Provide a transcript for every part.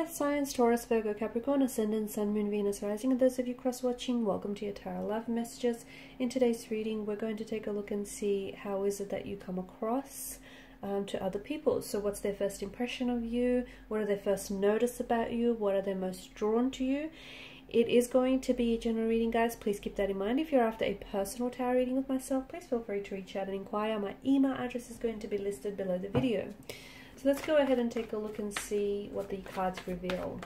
earth signs, Taurus, Virgo, Capricorn, Ascendant, Sun, Moon, Venus, Rising, and those of you cross-watching, welcome to your Tarot Love Messages. In today's reading, we're going to take a look and see how is it that you come across to other people. So what's their first impression of you? What do they first notice about you? What are they most drawn to you? It is going to be a general reading, guys. Please keep that in mind. If you're after a personal tarot reading with myself, please feel free to reach out and inquire. My email address is going to be listed below the video. So let's go ahead and take a look and see what the cards reveal.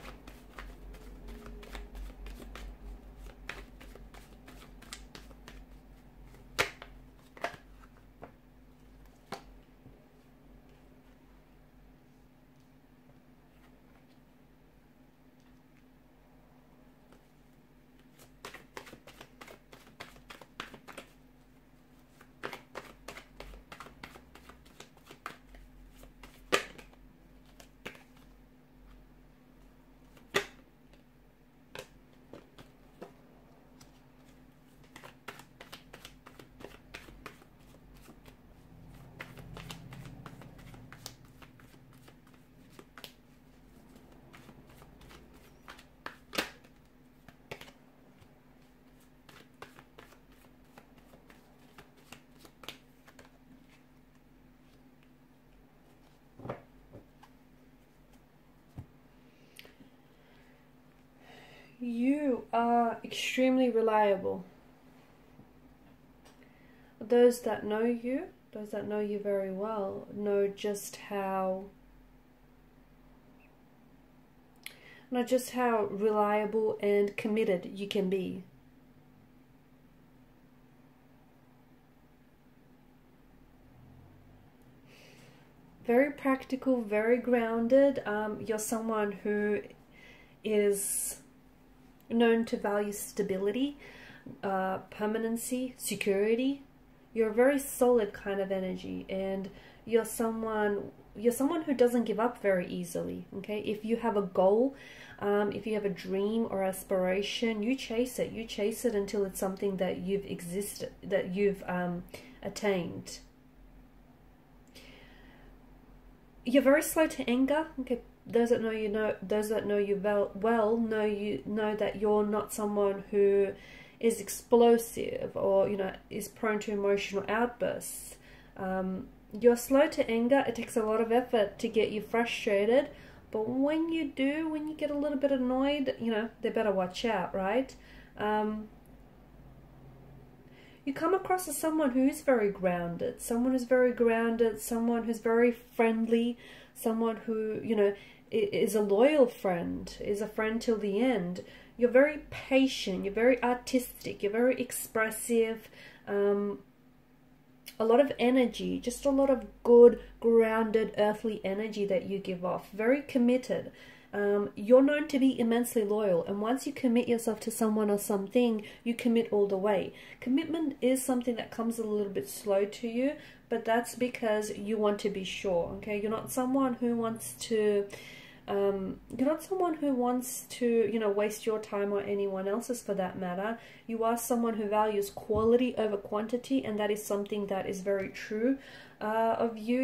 You are extremely reliable. Those that know you very well, know just how reliable and committed you can be. Very practical, very grounded. You're someone who is known to value stability, permanency, security. You're a very solid kind of energy, and you're someone who doesn't give up very easily. Okay, if you have a goal, if you have a dream or aspiration, you chase it. You chase it until it's something that you've attained. You're very slow to anger. Okay. Those that know you know that you're not someone who is explosive or is prone to emotional outbursts. You're slow to anger. It takes a lot of effort to get you frustrated, but when you get a little bit annoyed, they better watch out, right? You come across as someone who is very grounded, someone who's very friendly, someone who is a loyal friend, is a friend till the end. You're very patient, you're very artistic, you're very expressive, a lot of energy, just a lot of good, grounded, earthly energy that you give off. Very committed. You're known to be immensely loyal, and once you commit yourself to someone or something, you commit all the way. Commitment is something that comes a little bit slow to you, but that's because you want to be sure. Okay, you're not someone who wants to waste your time or anyone else's for that matter. You are someone who values quality over quantity, and that is something that is very true of you.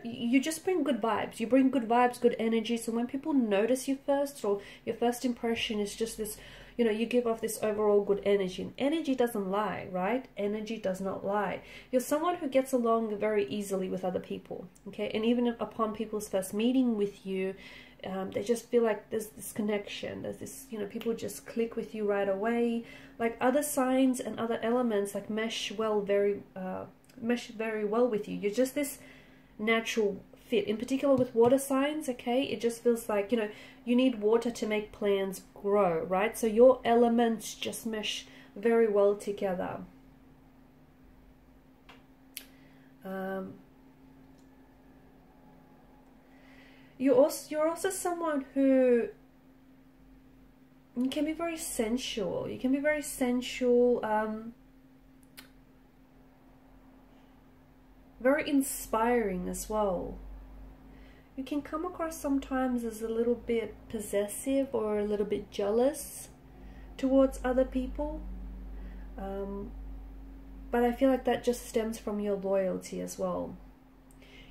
You just bring good vibes. You bring good vibes, good energy. So when people notice you first, or your first impression is just this, you give off this overall good energy. And energy doesn't lie, right? Energy does not lie. You're someone who gets along very easily with other people, okay? And even upon people's first meeting with you, they just feel like there's this connection. There's this, people just click with you right away. Like other signs and other elements like mesh very well with you. You're just this natural fit. In particular with water signs, okay, it just feels like you need water to make plants grow, right? So your elements just mesh very well together. You're also someone who can be very sensual. You can be very sensual, very inspiring as well. You can come across sometimes as a little bit possessive or a little bit jealous towards other people. But I feel like that just stems from your loyalty as well.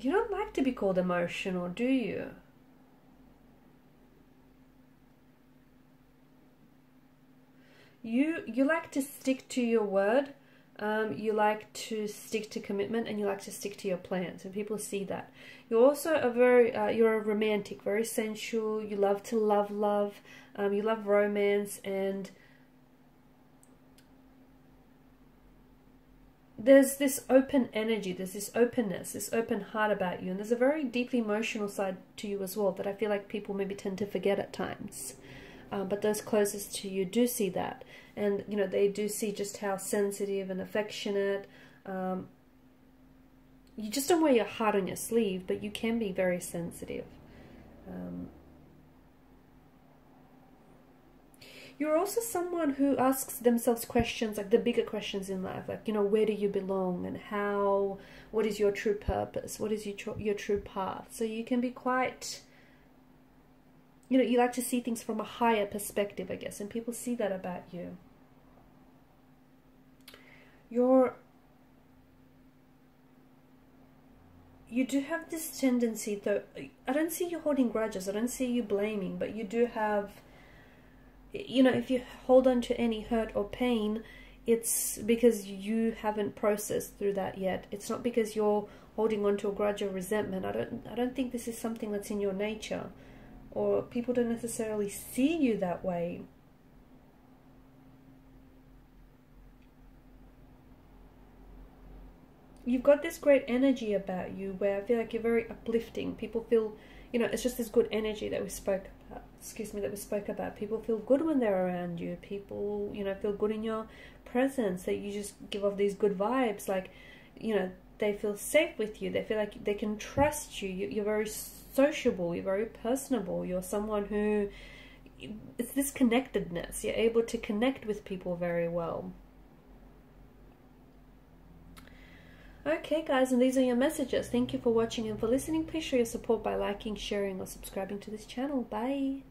You don't like to be called emotional, do you? You like to stick to your word. You like to stick to commitment, and you like to stick to your plans, and people see that. You're also a very you're a romantic, very sensual. You love to love. You love romance, and there's this open energy, there's this openness, this open heart about you, and there's a very deeply emotional side to you as well that I feel like people maybe tend to forget at times. But those closest to you do see that, and you know, they do see just how sensitive and affectionate. You just don't wear your heart on your sleeve, but you can be very sensitive. You're also someone who asks themselves questions, like the bigger questions in life, like, you know, where do you belong, and how, what is your true purpose, what is your true path. So you can be quite, you know, you like to see things from a higher perspective, I guess, and people see that about you. You do have this tendency, though, I don't see you holding grudges, I don't see you blaming, but you do have, you know, if you hold on to any hurt or pain, it's because you haven't processed through that yet. It's not because you're holding on to a grudge or resentment. I don't think this is something that's in your nature, or people don't necessarily see you that way. You've got this great energy about you where I feel like you're very uplifting. People feel, you know, it's just this good energy that we spoke about. Excuse me, that we spoke about. People feel good when they're around you. People, you know, feel good in your presence. That you just give off these good vibes. Like, you know, they feel safe with you. They feel like they can trust you. You're very sociable. You're very personable. You're someone who, it's this connectedness. You're able to connect with people very well. Okay guys, and these are your messages. Thank you for watching and for listening. Please show your support by liking, sharing or subscribing to this channel. Bye.